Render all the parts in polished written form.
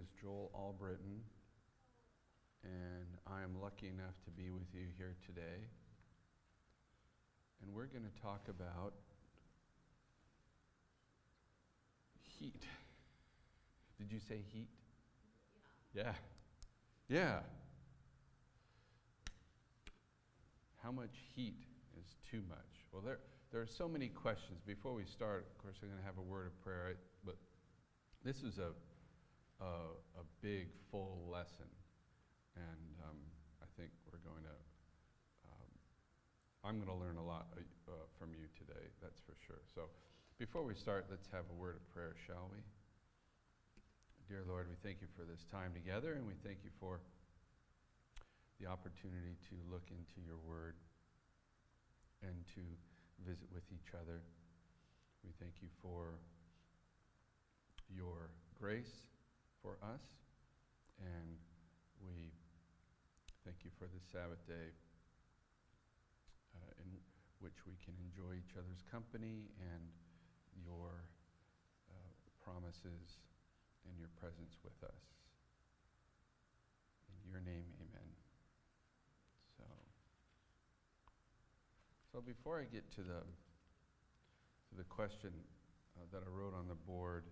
is Joel Albritton, and I am lucky enough to be with you here today. And we're going to talk about heat. Did you say heat? Yeah. Yeah. How much heat is too much? Well, there are so many questions. Before we start, of course, I'm going to have a word of prayer, but this is a big, full lesson, and I think we're going to, I'm going to learn a lot from you today, that's for sure. So before we start, let's have a word of prayer, shall we? Dear Lord, we thank you for this time together, and we thank you for the opportunity to look into your word and to visit with each other. We thank you for your grace for us, and we thank you for this Sabbath day in which we can enjoy each other's company and your promises and your presence with us. In your name, amen. So before I get to the question that I wrote on the board,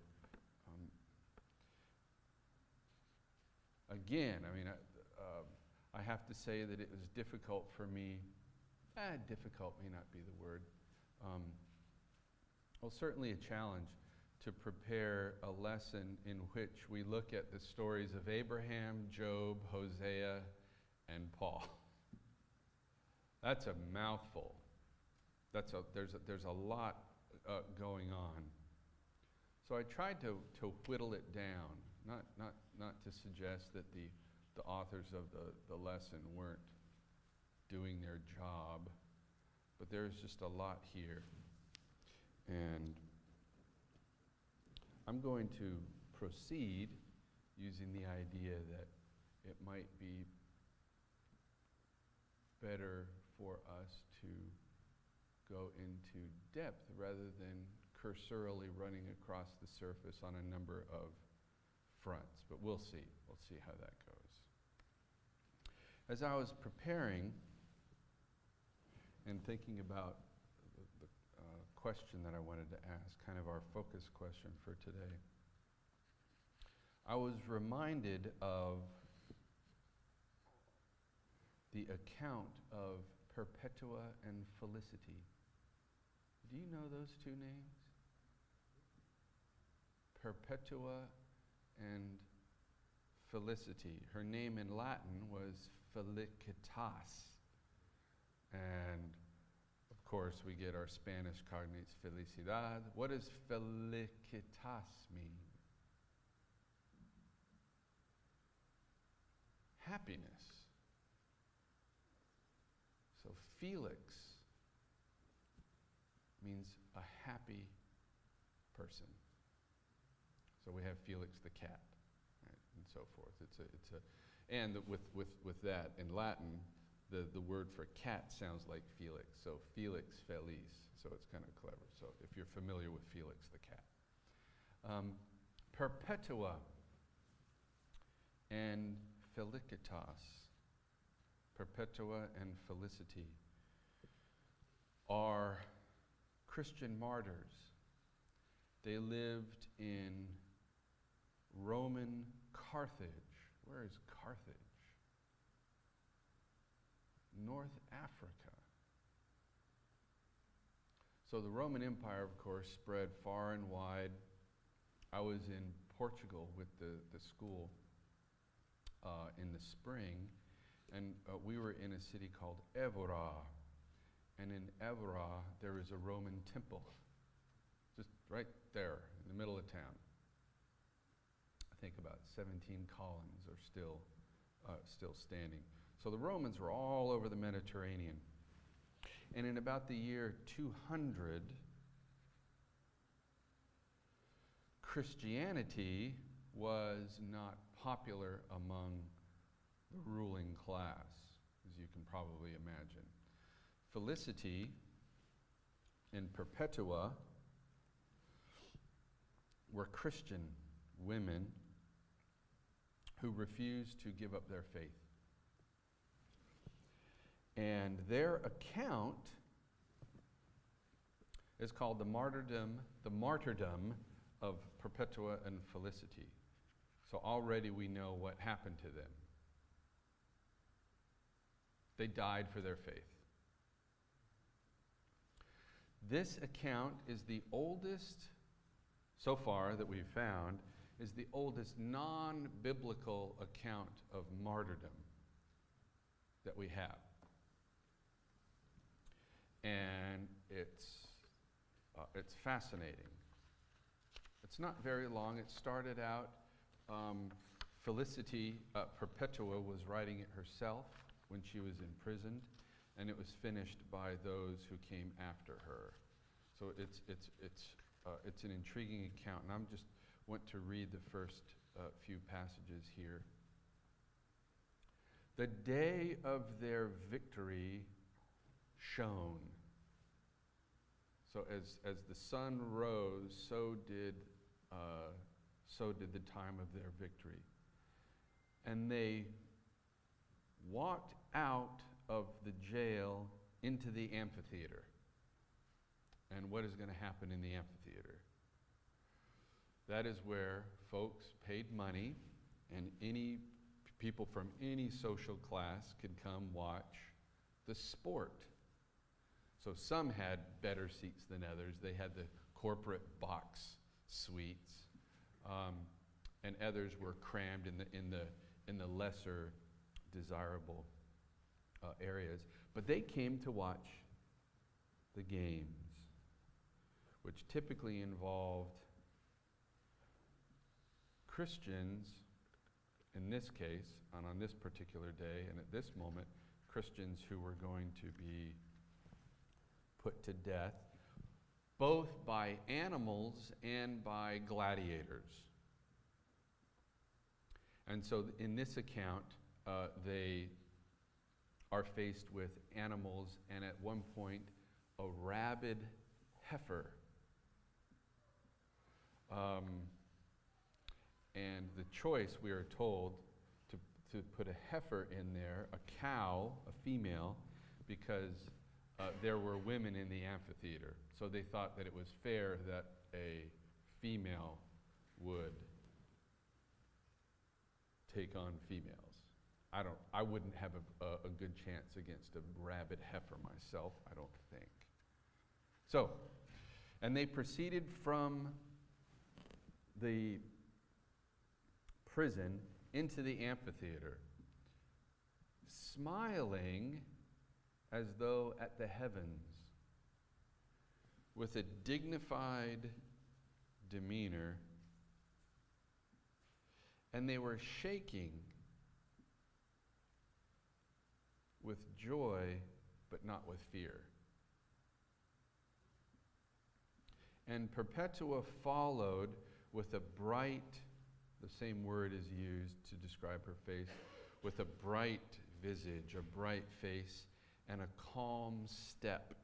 again, I have to say that it was difficult for me. Difficult may not be the word. Well, certainly a challenge to prepare a lesson in which we look at the stories of Abraham, Job, Hosea, and Paul. That's a mouthful. There's a lot going on. So I tried to whittle it down, not to suggest that the authors of the lesson weren't doing their job, but there's just a lot here. And I'm going to proceed using the idea that it might be better for us to go into depth rather than cursorily running across the surface on a number of fronts. But we'll see. We'll see how that goes. As I was preparing and thinking about the question that I wanted to ask, kind of our focus question for today, I was reminded of the account of Perpetua and Felicity. Do you know those two names? Perpetua and Felicity. Her name in Latin was Felicitas. And of course, we get our Spanish cognates, felicidad. What does Felicitas mean? Happiness. So Felix means a happy person. So we have Felix the cat, right, and so forth. And with that in Latin, the word for cat sounds like Felix. So Felix Feliz. So it's kind of clever. So if you're familiar with Felix the cat, Perpetua and Felicitas. Perpetua and Felicity are Christian martyrs. They lived in Roman Carthage. Where is Carthage? North Africa. So the Roman Empire, of course, spread far and wide. I was in Portugal with the school in the spring, and we were in a city called Évora. And in Évora, there is a Roman temple, just right there in the middle of town. I think about 17 columns are still standing. So the Romans were all over the Mediterranean. And in about the year 200, Christianity was not popular among the ruling class, as you can probably imagine. Felicity and Perpetua were Christian women who refused to give up their faith. And their account is called the Martyrdom of Perpetua and Felicity. So already we know what happened to them. They died for their faith. This account is the oldest, so far that we've found, is the oldest non-biblical account of martyrdom that we have. And it's fascinating. It's not very long. It started out, Felicity Perpetua was writing it herself when she was imprisoned, and it was finished by those who came after her. So it's an intriguing account, and I'm just want to read the first few passages here. The day of their victory shone. So as the sun rose, so did the time of their victory. And they walked out of the jail into the amphitheater. And what is going to happen in the amphitheater? That is where folks paid money, and any people from any social class could come watch the sport. So some had better seats than others. They had the corporate box suites, and others were crammed in the lesser desirable areas. But they came to watch the games, which typically involved Christians, in this case, and on this particular day, and at this moment, Christians who were going to be put to death, both by animals and by gladiators. And so in this account, they are faced with animals, and at one point, a rabid heifer. And the choice, we are told, to put a heifer in there, a cow, a female, because there were women in the amphitheater. So they thought that it was fair that a female would take on females. I wouldn't have a good chance against a rabid heifer myself, I don't think. So, and they proceeded from the prison into the amphitheater, smiling as though at the heavens, with a dignified demeanor, and they were shaking with joy, but not with fear. And Perpetua followed with a bright, the same word is used to describe her face, with a bright visage, a bright face, and a calm step,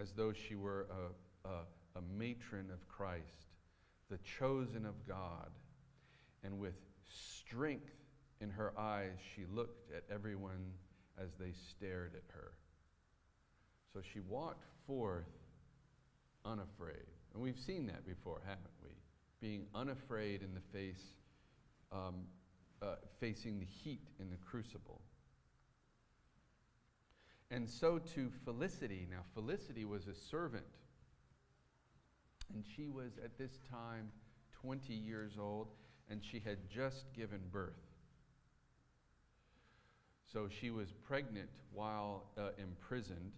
as though she were a matron of Christ, the chosen of God. And with strength in her eyes, she looked at everyone as they stared at her. So she walked forth unafraid. And we've seen that before, haven't we? Being unafraid in the face, facing the heat in the crucible. And so to Felicity. Now, Felicity was a servant, and she was at this time 20 years old, and she had just given birth. So she was pregnant while imprisoned,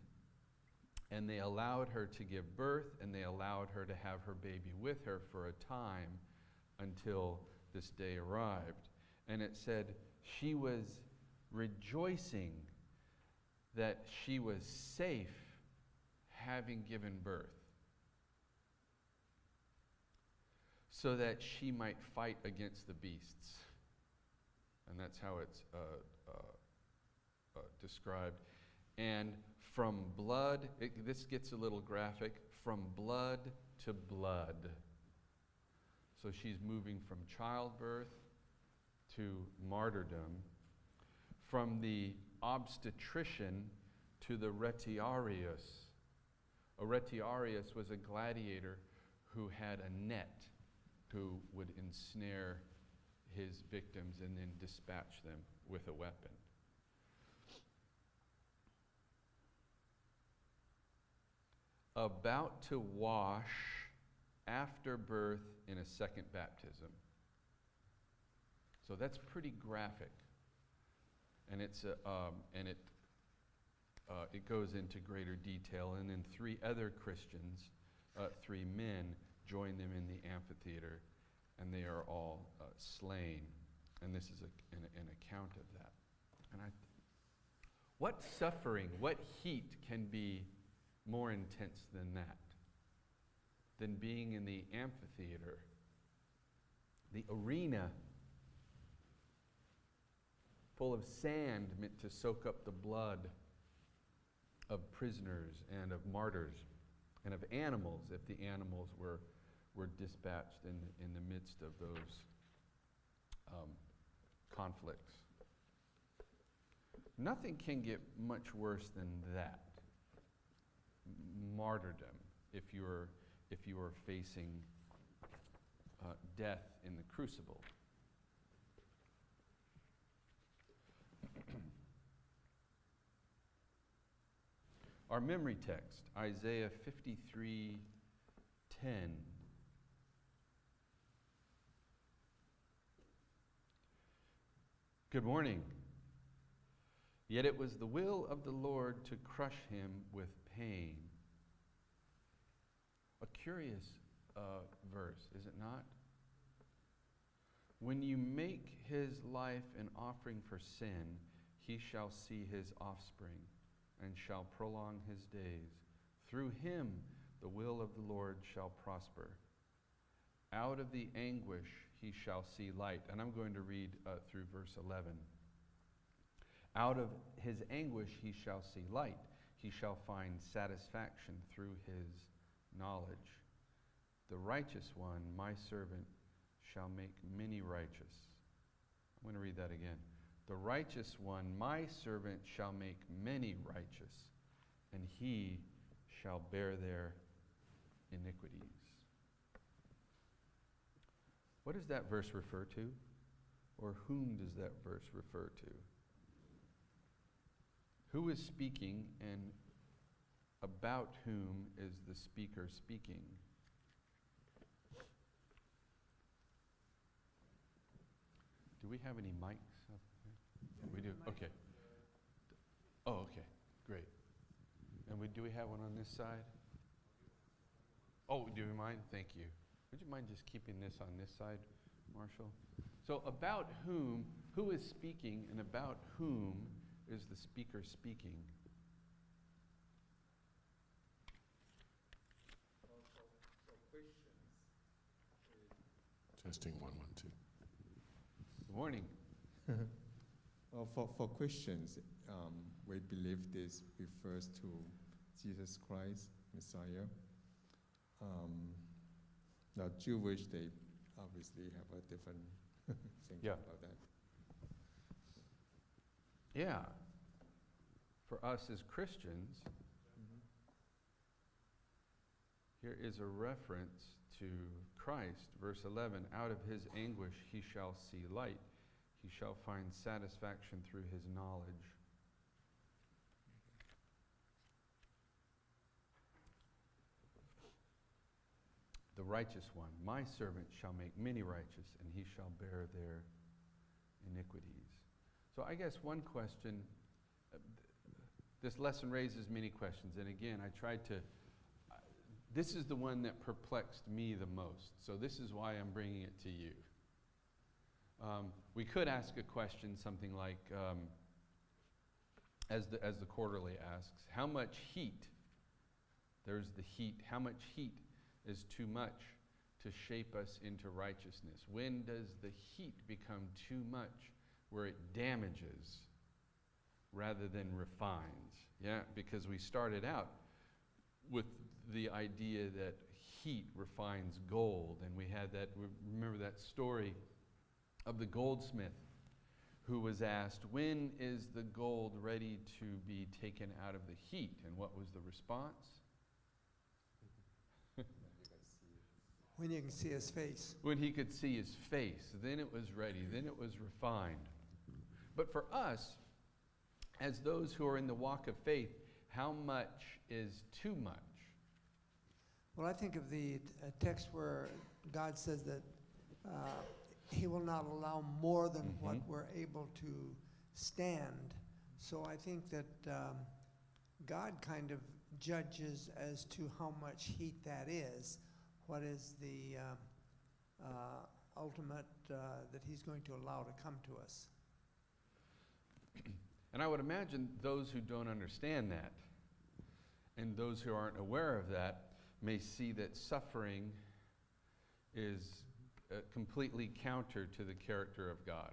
and they allowed her to give birth, and they allowed her to have her baby with her for a time until this day arrived. And it said she was rejoicing that she was safe having given birth, so that she might fight against the beasts. And that's how it's described. And from blood, this gets a little graphic, from blood to blood. So she's moving from childbirth to martyrdom, from the obstetrician to the retiarius. A retiarius was a gladiator who had a net, who would ensnare his victims and then dispatch them with a weapon. About to wash after birth in a second baptism. So that's pretty graphic, and it goes into greater detail. And then 3 other Christians, 3 men, join them in the amphitheater, and they are all slain. And this is an account of that. And what suffering, what heat can be more intense than that? Than being in the amphitheater, the arena, full of sand meant to soak up the blood of prisoners and of martyrs and of animals, if the animals were dispatched in the midst of those conflicts. Nothing can get much worse than that. Martyrdom, if you are facing death in the crucible. Our memory text, Isaiah 53:10. Good morning. Yet it was the will of the Lord to crush him with pain. A curious verse, is it not? When you make his life an offering for sin, he shall see his offspring and shall prolong his days. Through him the will of the Lord shall prosper. Out of the anguish he shall see light. And I'm going to read through verse 11. Out of his anguish he shall see light. He shall find satisfaction through his knowledge. The righteous one, my servant, shall make many righteous. I'm going to read that again. The righteous one, my servant, shall make many righteous, and he shall bear their iniquities. What does that verse refer to? Or whom does that verse refer to? Who is speaking, and about whom is the speaker speaking? Do we have any mics? We do? Okay. Oh, okay. Great. And do we have one on this side? Oh, do you mind? Thank you. Would you mind just keeping this on this side, Marshall? So about whom, who is speaking, and about whom is the speaker speaking? For Christians. Testing 1, 1, 2. Good morning. Well, for Christians, we believe this refers to Jesus Christ, Messiah. Now, Jewish, they obviously have a different thinking about that. Yeah. For us as Christians, here is a reference to Christ. Verse 11, out of his anguish he shall see light. He shall find satisfaction through his knowledge. The righteous one, my servant, shall make many righteous, and he shall bear their iniquities. So I guess one question, this lesson raises many questions, and again, I tried to, this is the one that perplexed me the most, so this is why I'm bringing it to you. We could ask a question, something like, as the quarterly asks, how much heat, there's the heat, how much heat is too much to shape us into righteousness? When does the heat become too much where it damages rather than refines? Yeah, because we started out with the idea that heat refines gold, and we had that, remember that story of the goldsmith who was asked, when is the gold ready to be taken out of the heat? And what was the response? When you can see his face. When he could see his face, then it was ready, then it was refined. But for us, as those who are in the walk of faith, how much is too much? Well, I think of the text where God says that he will not allow more than what we're able to stand. So I think that God kind of judges as to how much heat that is. What is the ultimate that he's going to allow to come to us? And I would imagine those who don't understand that and those who aren't aware of that may see that suffering is completely counter to the character of God,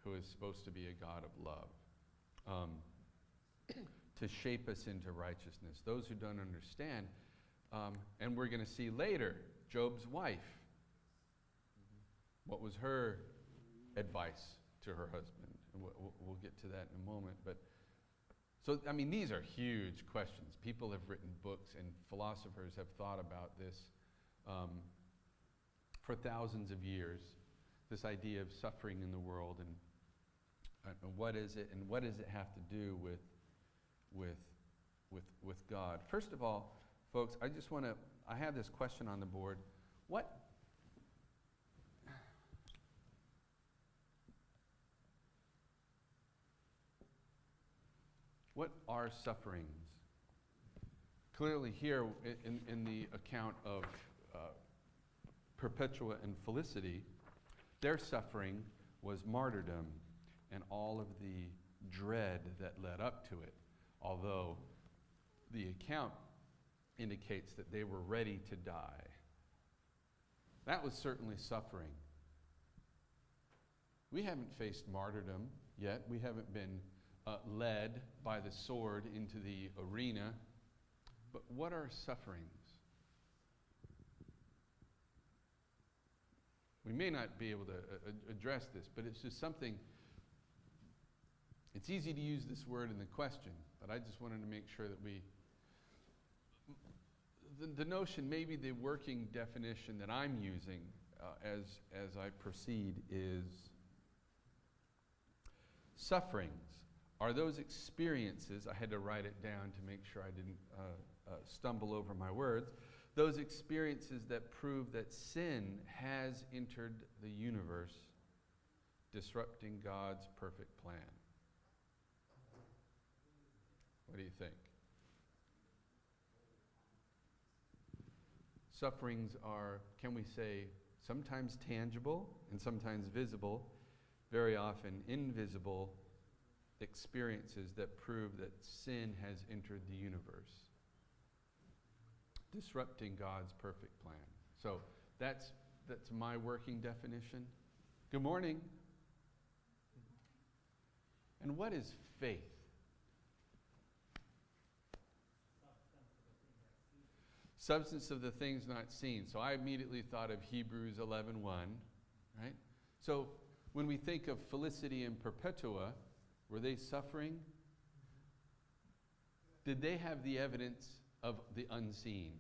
who is supposed to be a God of love, to shape us into righteousness. Those who don't understand, and we're going to see later, Job's wife. What was her advice to her husband? And we'll get to that in a moment. But so, I mean, these are huge questions. People have written books, and philosophers have thought about this for thousands of years. This idea of suffering in the world, and what is it, and what does it have to do with God? First of all, folks, I have this question on the board. What are sufferings? Clearly here in the account of Perpetua and Felicity, their suffering was martyrdom and all of the dread that led up to it, although the account indicates that they were ready to die. That was certainly suffering. We haven't faced martyrdom yet. We haven't been led by the sword into the arena. But what are sufferings? We may not be able to address this, but it's just something. It's easy to use this word in the question, but I just wanted to make sure that the notion, maybe the working definition that I'm using as I proceed is sufferings are those experiences, I had to write it down to make sure I didn't stumble over my words, those experiences that prove that sin has entered the universe, disrupting God's perfect plan. What do you think? Sufferings are, can we say, sometimes tangible and sometimes visible, very often invisible experiences that prove that sin has entered the universe, disrupting God's perfect plan. So that's my working definition. Good morning. And what is faith? Substance of the things not seen. So I immediately thought of Hebrews 11:1, right? So when we think of Felicity and Perpetua, were they suffering? Did they have the evidence of the unseen?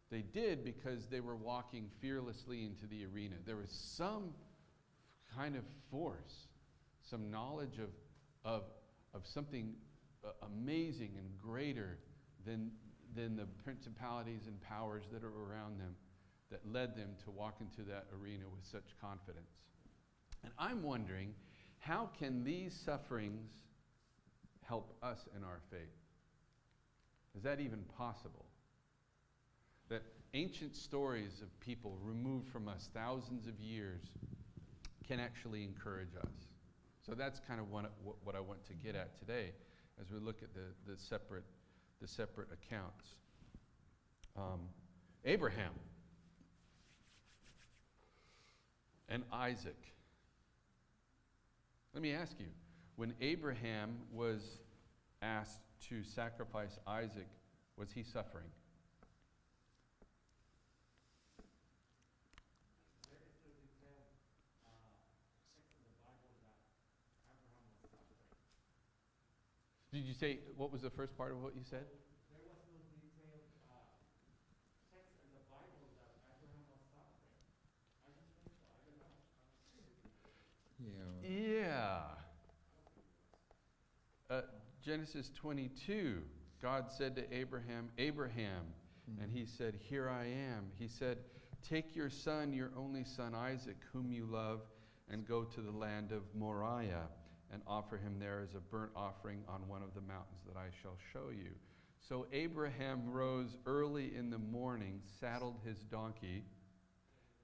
They did, because they were walking fearlessly into the arena. There was some kind of force, some knowledge of something amazing and greater than the principalities and powers that are around them that led them to walk into that arena with such confidence. And I'm wondering, how can these sufferings help us in our faith? Is that even possible? That ancient stories of people removed from us thousands of years can actually encourage us. So that's kind of what I want to get at today as we look at the separate accounts. Abraham and Isaac. Let me ask you, when Abraham was asked to sacrifice Isaac, was he suffering? Did you say, what was the first part of what you said? There was no detailed text in the Bible that Abraham was suffering. I just think so. I don't know. Yeah. Yeah. Genesis 22, God said to Abraham, Abraham, and he said, here I am. He said, take your son, your only son Isaac, whom you love, and go to the land of Moriah and offer him there as a burnt offering on one of the mountains that I shall show you. So Abraham rose early in the morning, saddled his donkey,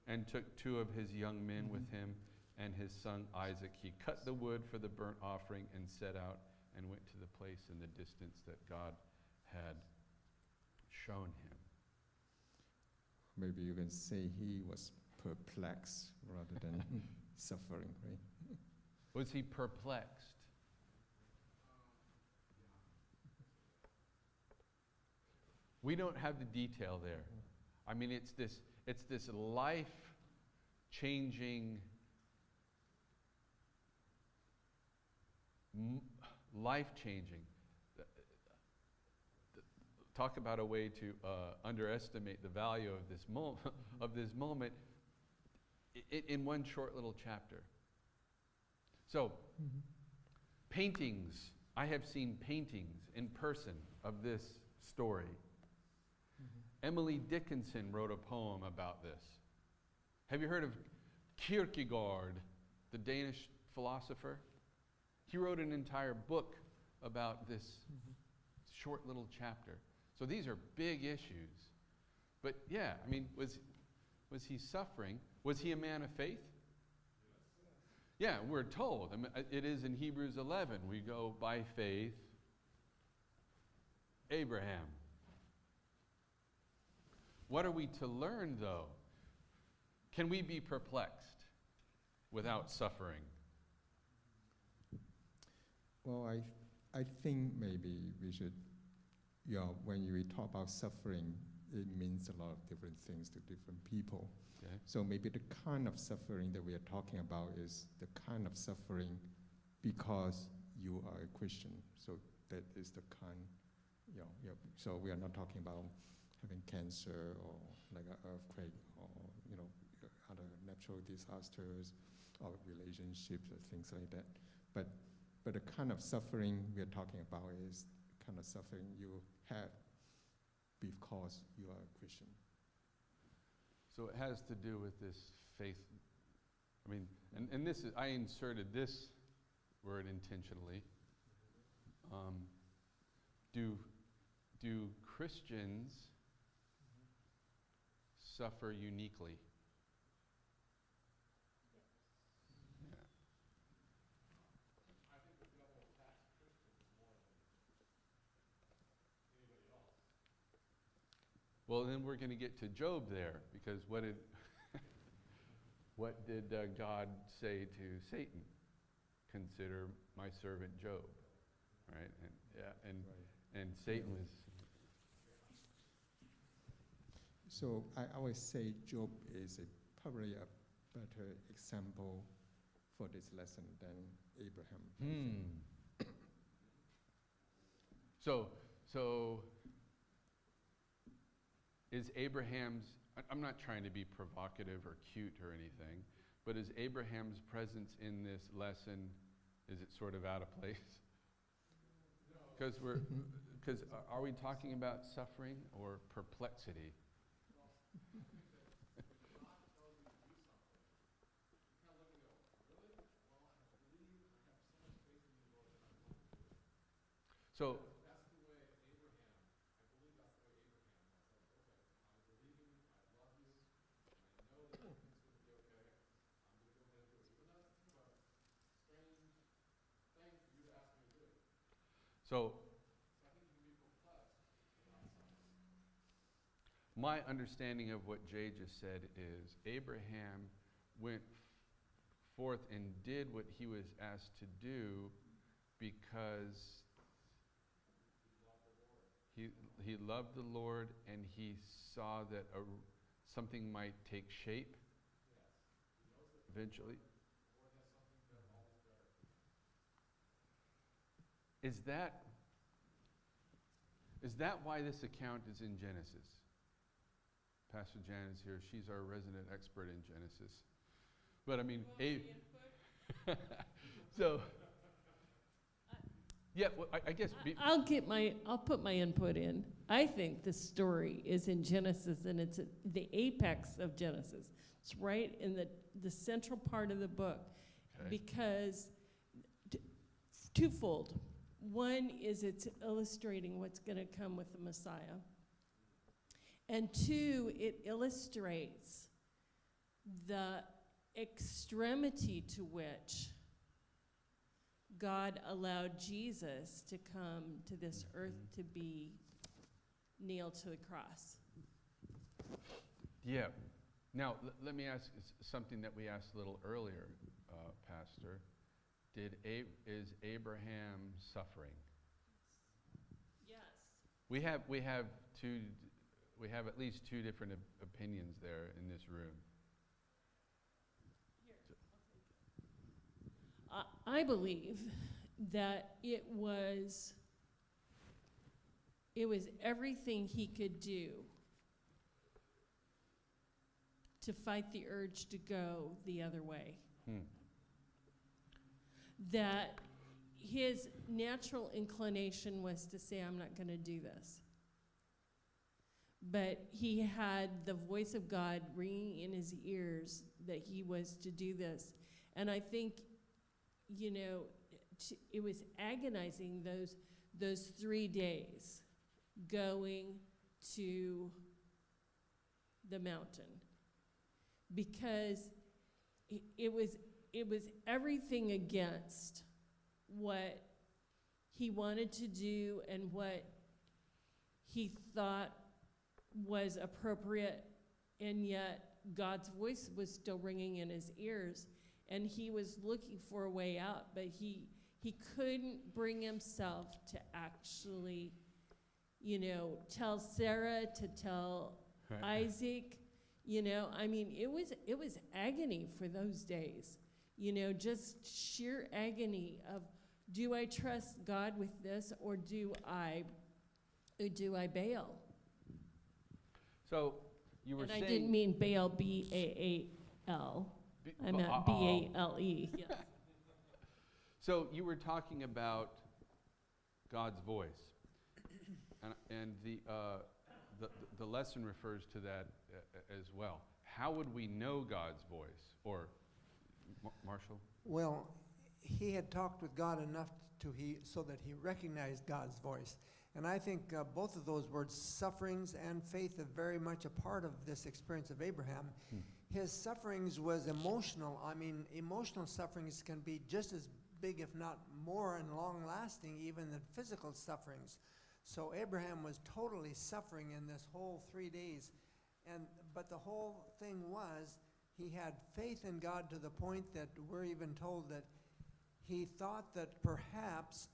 and took 2 of his young men with him and his son Isaac. He cut the wood for the burnt offering and set out and went to the place in the distance that God had shown him. Maybe you can say he was perplexed rather than suffering, right? Was he perplexed? We don't have the detail there. I mean, it's this life-changing, life-changing. Talk about a way to underestimate the value of this moment in one short little chapter. So, paintings. I have seen paintings in person of this story. Emily Dickinson wrote a poem about this. Have you heard of Kierkegaard, the Danish philosopher? He wrote an entire book about this short little chapter. So these are big issues. But yeah, I mean, was he suffering? Was he a man of faith? Yeah, we're told. I mean, it is in Hebrews 11. We go by faith. Abraham. What are we to learn, though? Can we be perplexed without suffering? Well, I think maybe we should, when we talk about suffering, it means a lot of different things to different people. Okay. So maybe the kind of suffering that we are talking about is the kind of suffering because you are a Christian. So that is the kind, so we are not talking about having cancer or like an earthquake or, other natural disasters or relationships or things like that. But the kind of suffering we are talking about is the kind of suffering you have because you are a Christian. So it has to do with this faith. I mean, and this is, I inserted this word intentionally. Do Christians suffer uniquely? Yeah. I think the devil attacks Christians more than anybody else. Well, then we're going to get to Job there, because what did God say to Satan? Consider my servant Job, right? And Satan was. So I always say Job is probably a better example for this lesson than Abraham. So is Abraham's, I'm not trying to be provocative or cute or anything, but is Abraham's presence in this lesson, is it sort of out of place? Because are we talking about suffering or perplexity? So That's the way Abraham, I believe that's the way Abraham was. Like, okay, I believe in you, I love you, and I know that everything's going to be okay. I'm going to go ahead and do it. Even though it's kind of a strange thing for you to ask me to do. So I think you can be perplexed without suffering. my understanding of what Jay just said is Abraham went forth and did what he was asked to do because he loved the Lord and he saw that something might take shape eventually. The Lord has something always better. Is that Is that why this account is in Genesis? Pastor Jan is here. She's our resident expert in Genesis. But I mean, so, yeah, well, I guess. I'll put my input in. I think the story is in Genesis, and it's at the apex of Genesis. It's right in the central part of the book, Okay. because twofold. One is it's illustrating what's going to come with the Messiah. And two, it illustrates the extremity to which God allowed Jesus to come to this earth to be nailed to the cross. Yeah. Now, let me ask something that we asked a little earlier, Pastor. Is Abraham suffering? Yes. We have at least two different opinions there in this room. I believe that it was everything he could do to fight the urge to go the other way. That his natural inclination was to say, I'm not going to do this. But he had the voice of God ringing in his ears that he was to do this. And I think, it was agonizing those 3 days going to the mountain, because it was everything against what he wanted to do and what he thought was appropriate, and yet God's voice was still ringing in his ears, and he was looking for a way out, but he couldn't bring himself to actually, tell Sarah, to tell Isaac. It was agony for those days. Just sheer agony of, do I trust God with this, or do I bail? So you were saying. And I didn't mean bail, B-A-A-L. I meant B-A-L-E. Yes. So you were talking about God's voice, and the lesson refers to that as well. How would we know God's voice? Or, Marshall? Well, he had talked with God enough so that he recognized God's voice. And I think both of those words, sufferings and faith, are very much a part of this experience of Abraham. His sufferings was emotional. Emotional sufferings can be just as big, if not more, and long-lasting even than physical sufferings. So Abraham was totally suffering in this whole 3 days. But the whole thing was, he had faith in God to the point that we're even told that he thought that perhaps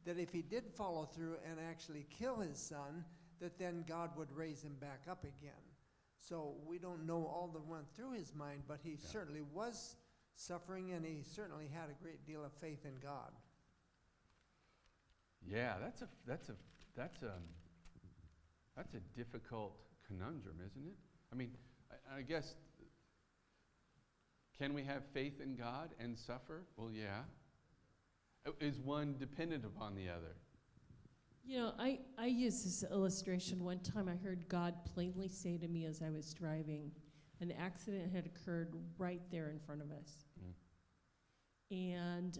that if he did follow through and actually kill his son, that then God would raise him back up again. So we don't know all that went through his mind, but he certainly was suffering, and he certainly had a great deal of faith in God. Yeah, that's a difficult conundrum, isn't it? I guess, can we have faith in God and suffer? Well, yeah. Is one dependent upon the other? I used this illustration one time. I heard God plainly say to me as I was driving, an accident had occurred right there in front of us. And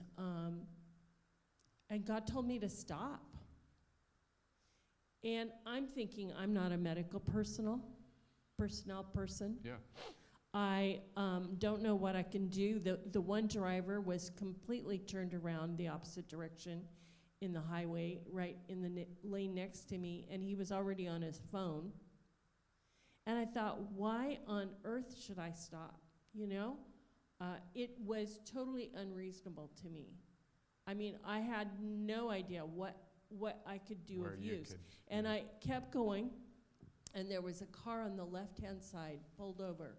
God told me to stop. And I'm thinking, I'm not a medical personnel person. Yeah. I don't know what I can do. The one driver was completely turned around the opposite direction in the highway, right in the lane next to me, and he was already on his phone. And I thought, why on earth should I stop? It was totally unreasonable to me. I had no idea what I could do of use. And I kept going, and there was a car on the left-hand side pulled over.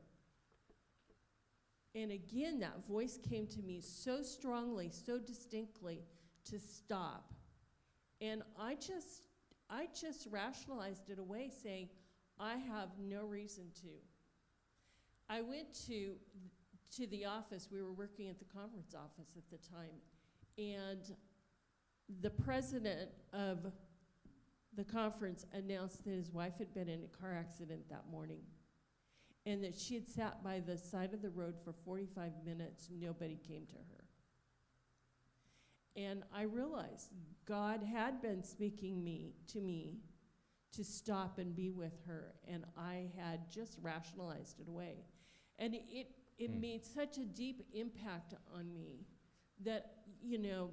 And again, that voice came to me so strongly, so distinctly, to stop. And I I just rationalized it away, saying, I have no reason to. I went to the office. We were working at the conference office at the time, and the president of the conference announced that his wife had been in a car accident that morning, and that she had sat by the side of the road for 45 minutes. Nobody came to her. And I realized God had been speaking to me to stop and be with her, and I had just rationalized it away. And it made such a deep impact on me that, you know,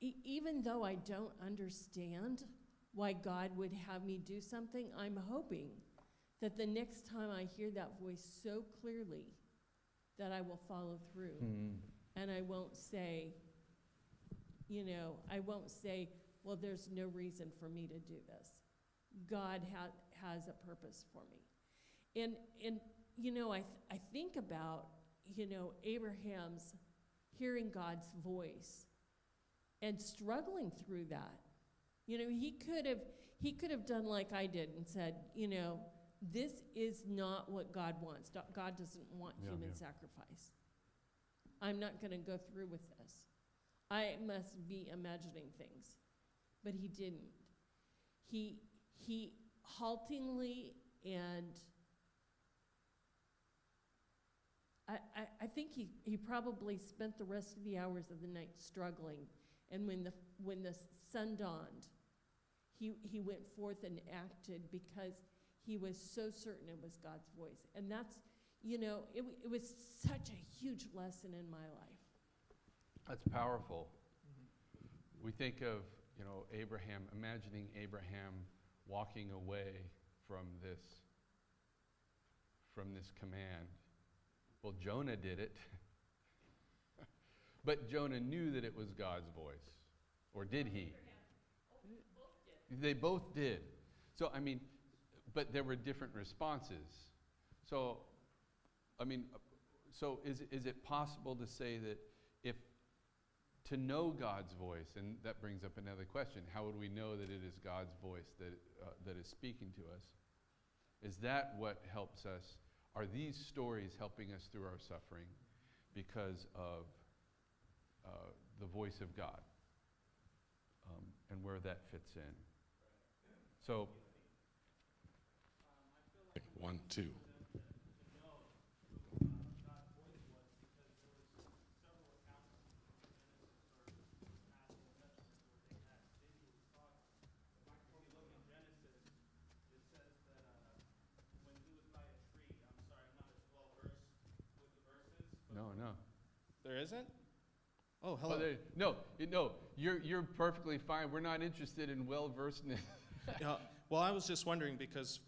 even though I don't understand why God would have me do something, I'm hoping that the next time I hear that voice so clearly that I will follow through. And I won't say, you know, well, there's no reason for me to do this. God has a purpose for me. And you know, I think about, you know, Abraham's hearing God's voice and struggling through that. You know, he could have done like I did and said, you know, this is not what God wants. God doesn't want human sacrifice. I'm not going to go through with this. I must be imagining things. But he didn't. He haltingly, and I think he probably spent the rest of the hours of the night struggling. And when the sun dawned, he went forth and acted because he was so certain it was God's voice. And that's, you know, it was such a huge lesson in my life. That's powerful. We think of, you know, Abraham, imagining Abraham walking away from this command. Well, Jonah did it. But Jonah knew that it was God's voice. Or did he? They both did. So, I mean, but there were different responses. So, I mean, so is it possible to say that if to know God's voice, and that brings up another question, how would we know that it is God's voice that is speaking to us? Is that what helps us? Are these stories helping us through our suffering because of the voice of God and where that fits in? So, 1, 2. No. There isn't? Oh, hello. No, you're perfectly fine. We're not interested in well-versedness. Well, I was just wondering because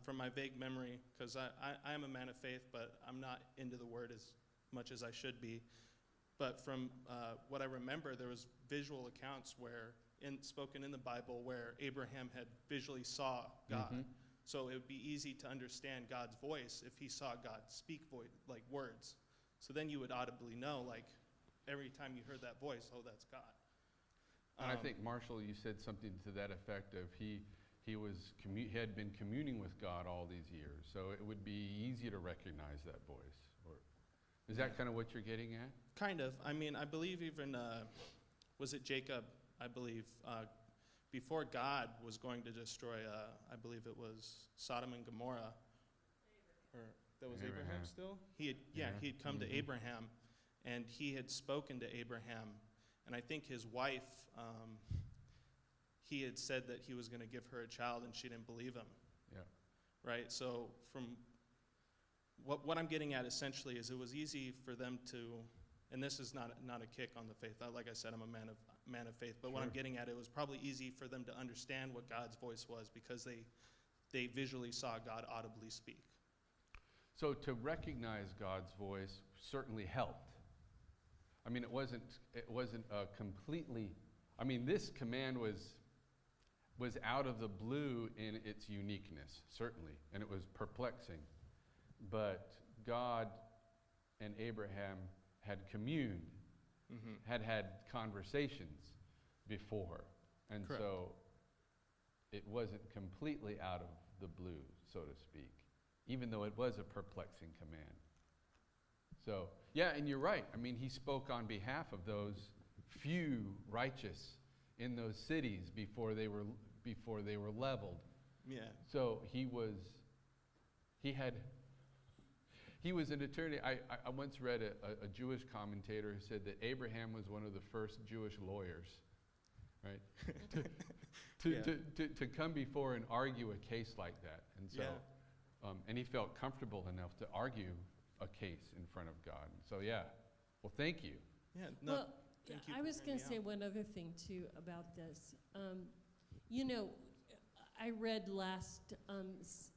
from my vague memory, because I am a man of faith, but I'm not into the word as much as I should be. But from what I remember, there was visual accounts spoken in the Bible where Abraham had visually saw God. Mm-hmm. So it would be easy to understand God's voice if he saw God speak like words. So then you would audibly know, like, every time you heard that voice, oh, that's God. And I think, Marshall, you said something to that effect of he had been communing with God all these years, so it would be easy to recognize that voice. Or is that kind of what you're getting at? Kind of. I mean, I believe even, was it Jacob, I believe, before God was going to destroy, I believe it was Sodom and Gomorrah, or that was Abraham still? He had come to Abraham, and he had spoken to Abraham, and I think his wife, he had said that he was going to give her a child, and she didn't believe him. Yeah. Right? So from what I'm getting at essentially is it was easy for them to, and this is not a kick on the faith. Like I said, I'm a man of faith, but what I'm getting at, it was probably easy for them to understand what God's voice was because they visually saw God audibly speak. So to recognize God's voice certainly helped. I mean, it wasn't completely. I mean, this command was out of the blue in its uniqueness, certainly, and it was perplexing. But God and Abraham had communed, had conversations before, and Correct. So it wasn't completely out of the blue, so to speak, even though it was a perplexing command. So, yeah, and you're right. I mean, he spoke on behalf of those few righteous in those cities before they were leveled. Yeah. So he was an attorney. I once read a Jewish commentator who said that Abraham was one of the first Jewish lawyers, right? to come before and argue a case like that. And so, and he felt comfortable enough to argue a case in front of God. So yeah, well, thank you. Yeah. No, Well, thank you I for was going hearing to me say out. one other thing too about this. You know, I read last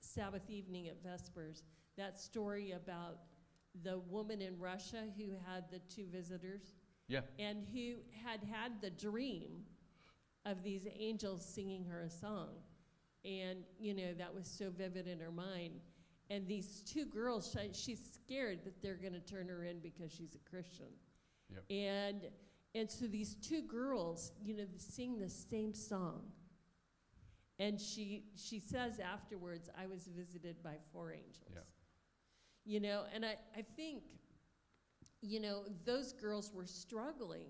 Sabbath evening at Vespers that story about the woman in Russia who had the two visitors. Yeah. And who had the dream of these angels singing her a song. And, you know, that was so vivid in her mind. And these two girls, she's scared that they're going to turn her in because she's a Christian. Yep. And so these two girls, you know, sing the same song. And she says afterwards, I was visited by 4 angels. Yeah. You know, and I think, you know, those girls were struggling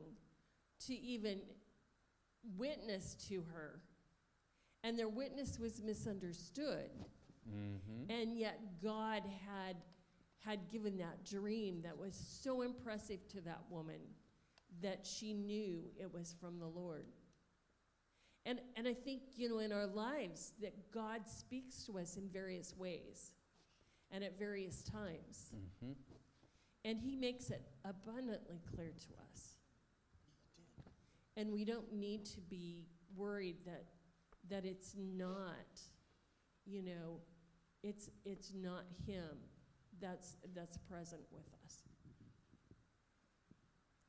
to even witness to her. And their witness was misunderstood. Mm-hmm. And yet God had given that dream that was so impressive to that woman that she knew it was from the Lord. And I think, you know, in our lives that God speaks to us in various ways and at various times. Mm-hmm. And he makes it abundantly clear to us. And we don't need to be worried that it's not, you know, it's not him that's present with us.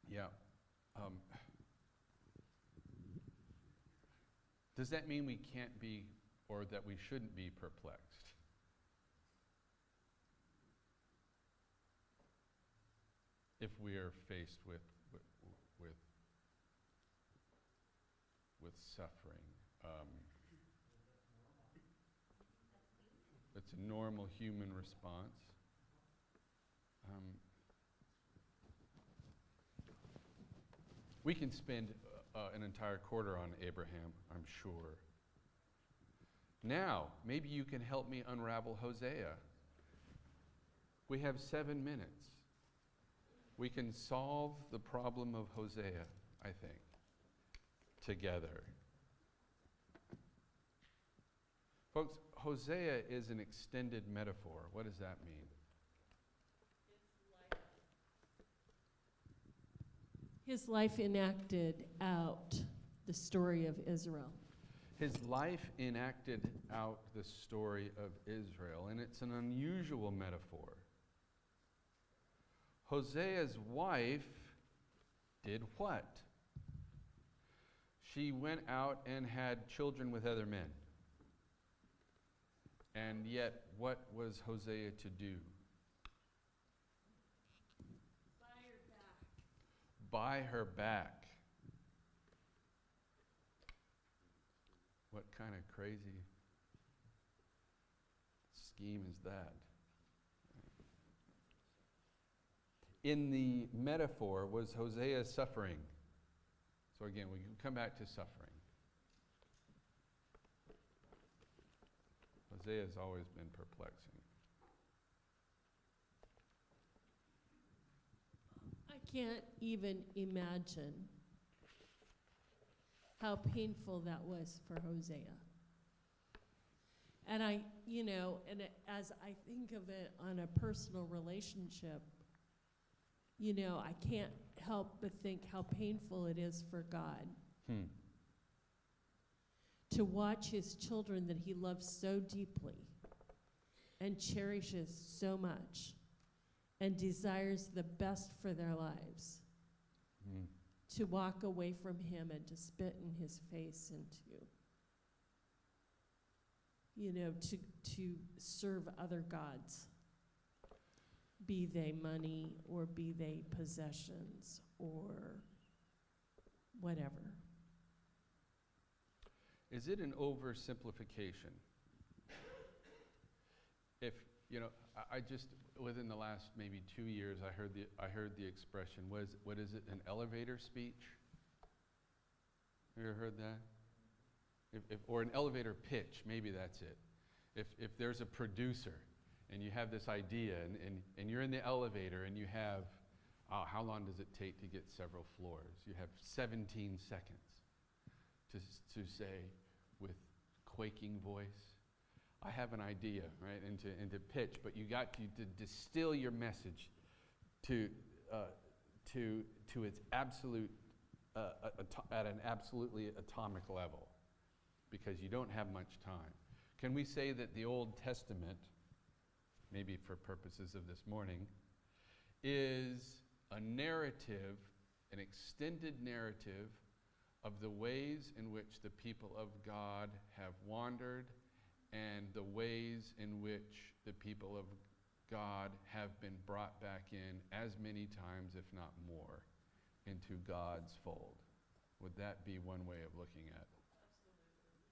Yeah. Does that mean we can't be, or that we shouldn't be perplexed? If we are faced with suffering, it's a normal human response. We can spend an entire quarter on Abraham, I'm sure. Now, maybe you can help me unravel Hosea. We have 7 minutes. We can solve the problem of Hosea, I think, together. Folks, Hosea is an extended metaphor. What does that mean? His life enacted out the story of Israel. His life enacted out the story of Israel, and it's an unusual metaphor. Hosea's wife did what? She went out and had children with other men. And yet, what was Hosea to do? Buy her back. What kind of crazy scheme is that? In the metaphor, was Hosea suffering? So again, we can come back to suffering. Hosea has always been perplexing. I can't even imagine how painful that was for Hosea. And as I think of it on a personal relationship, you know, I can't help but think how painful it is for God to watch his children that he loves so deeply and cherishes so much and desires the best for their lives, to walk away from him and to spit in his face and to serve other gods, be they money or be they possessions or whatever. is it an oversimplification? If, I just, within the last maybe 2 years, I heard the expression, what is it, an elevator speech? Have you ever heard that? Or an elevator pitch, maybe that's it. If there's a producer and you have this idea and you're in the elevator and you have, how long does it take to get several floors? You have 17 seconds to say with quaking voice, I have an idea, right, and to pitch, but you got to distill your message to its absolute, at an absolutely atomic level, because you don't have much time. Can we say that the Old Testament, maybe for purposes of this morning, is a narrative, an extended narrative of the ways in which the people of God have wandered and the ways in which the people of God have been brought back in as many times, if not more, into God's fold? Would that be one way of looking at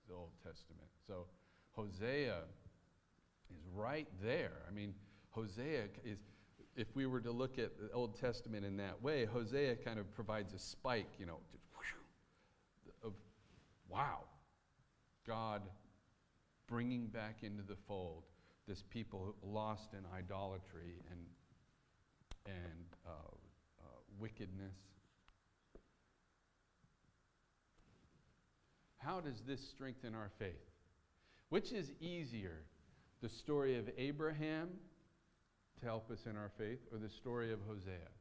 the Old Testament? So Hosea is right there. I mean, Hosea is, if we were to look at the Old Testament in that way, Hosea kind of provides a spike, just of, wow, God bringing back into the fold this people lost in idolatry and wickedness. How does this strengthen our faith? Which is easier, the story of Abraham to help us in our faith, or the story of Hosea?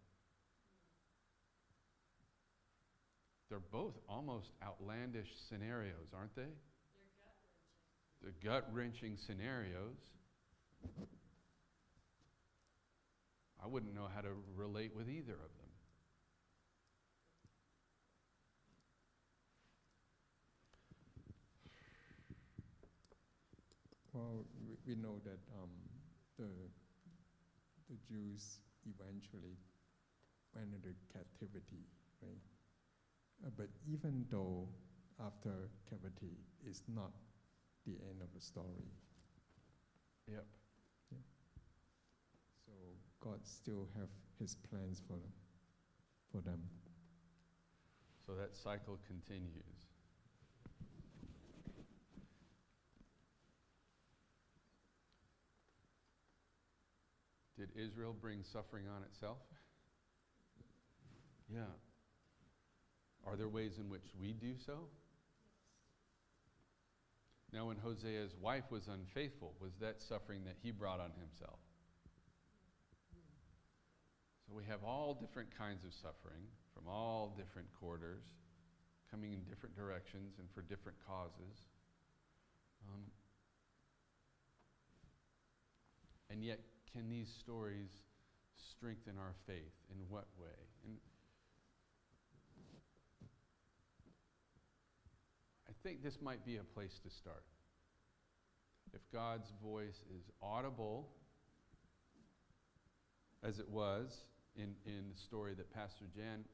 They're both almost outlandish scenarios, aren't they? They're gut-wrenching scenarios. I wouldn't know how to relate with either of them. Well, we know that the Jews eventually went into captivity, right? But even though after captivity is not the end of the story. Yep. Yeah. So God still have His plans for them. So that cycle continues. Did Israel bring suffering on itself? Yeah. Are there ways in which we do so? Now, when Hosea's wife was unfaithful, was that suffering that he brought on himself? So we have all different kinds of suffering from all different quarters, coming in different directions and for different causes. And yet, can these stories strengthen our faith? In what way? And I think this might be a place to start. If God's voice is audible, as it was in the story that Pastor Jan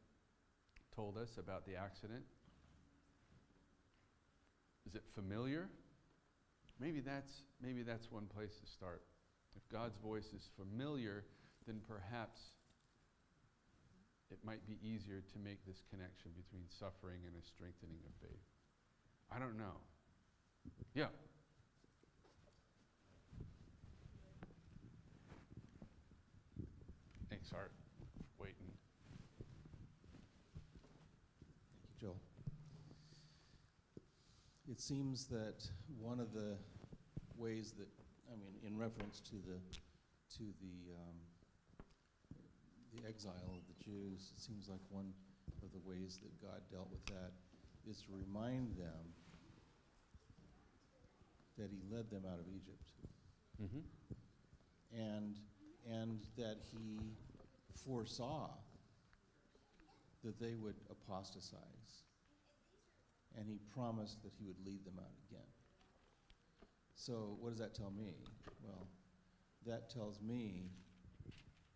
told us about the accident, is it familiar? Maybe that's one place to start. If God's voice is familiar, then perhaps it might be easier to make this connection between suffering and a strengthening of faith. I don't know. Yeah. Thanks, Art. Waiting. Thank you, Joel. It seems that one of the ways that, in reference to the exile of the Jews, it seems like one of the ways that God dealt with that is to remind them that He led them out of Egypt, and that He foresaw that they would apostatize, and He promised that He would lead them out again. So what does that tell me? Well, that tells me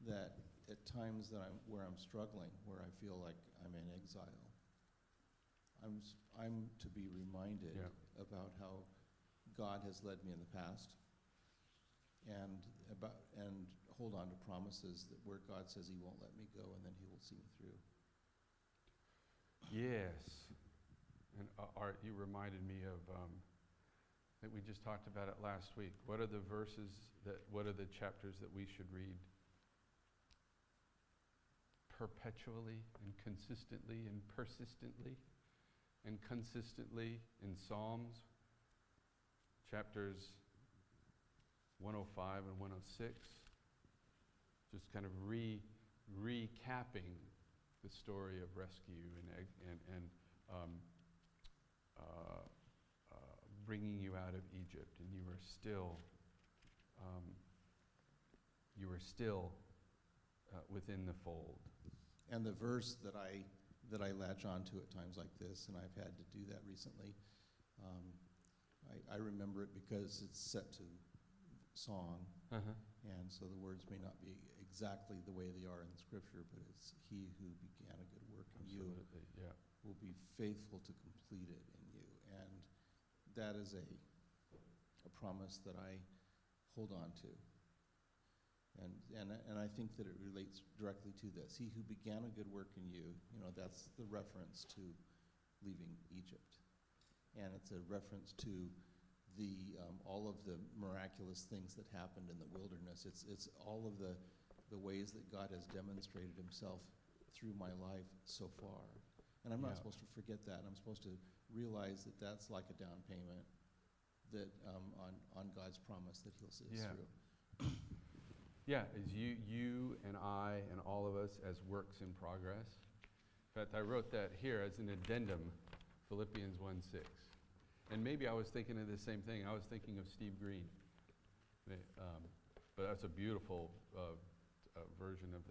that at times where I'm struggling, where I feel like I'm in exile, I'm to be reminded Yeah. about how God has led me in the past, and hold on to promises that where God says He won't let me go, and then He will see me through. Yes. And Art, you reminded me of, I think we just talked about it last week. What are the what are the chapters that we should read perpetually and consistently and persistently and consistently in Psalms? Chapters 105 and 106. Just kind of recapping the story of rescue and bringing you out of Egypt, and you were still within the fold. And the verse that I latch onto at times like this, and I've had to do that recently, I remember it because it's set to song, and so the words may not be exactly the way they are in the Scripture, but it's He who began a good work in you will be faithful to complete it in you. And that is a promise that I hold on to. And I think that it relates directly to this. He who began a good work in you, that's the reference to leaving Egypt. And it's a reference to all of the miraculous things that happened in the wilderness. It's all of the ways that God has demonstrated Himself through my life so far. And I'm not supposed to forget that. I'm supposed to realize that that's like a down payment that on God's promise that He'll see us through. Yeah, as you and I and all of us as works in progress. In fact, I wrote that here as an addendum, Philippians 1:6. And maybe I was thinking of the same thing. I was thinking of Steve Green. But that's a beautiful version of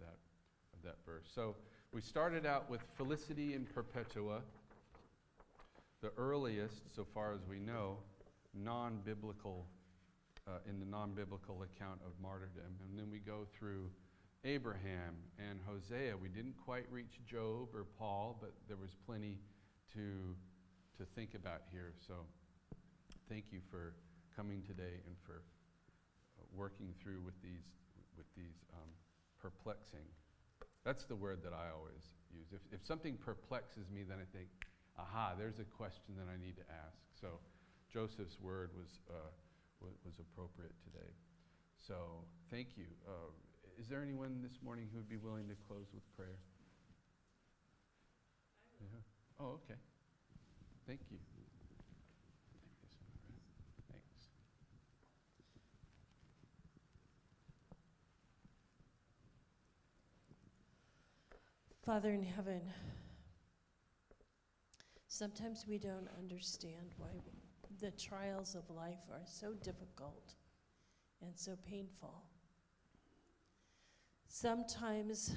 that verse. So we started out with Felicity in Perpetua, the earliest, so far as we know, non-biblical in the non-biblical account of martyrdom. And then we go through Abraham and Hosea. We didn't quite reach Job or Paul, but there was plenty to think about here. So thank you for coming today and for working through with these perplexing. That's the word that I always use. If something perplexes me, then I think, aha, there's a question that I need to ask. So Joseph's word was appropriate today. So thank you. Is there anyone this morning who would be willing to close with prayer? Yeah. Oh, okay. Thank you. Thanks. Father in heaven, sometimes we don't understand why the trials of life are so difficult and so painful. Sometimes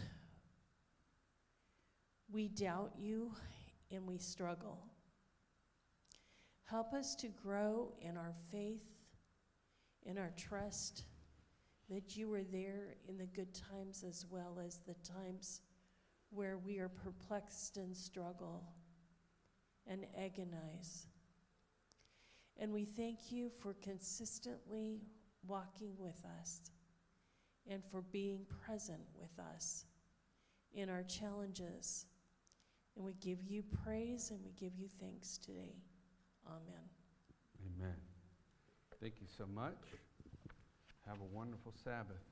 we doubt you and we struggle. Help us to grow in our faith, in our trust, that you are there in the good times as well as the times where we are perplexed and struggle and agonize. And we thank you for consistently walking with us and for being present with us in our challenges. And we give you praise and we give you thanks today. Amen. Amen. Thank you so much. Have a wonderful Sabbath.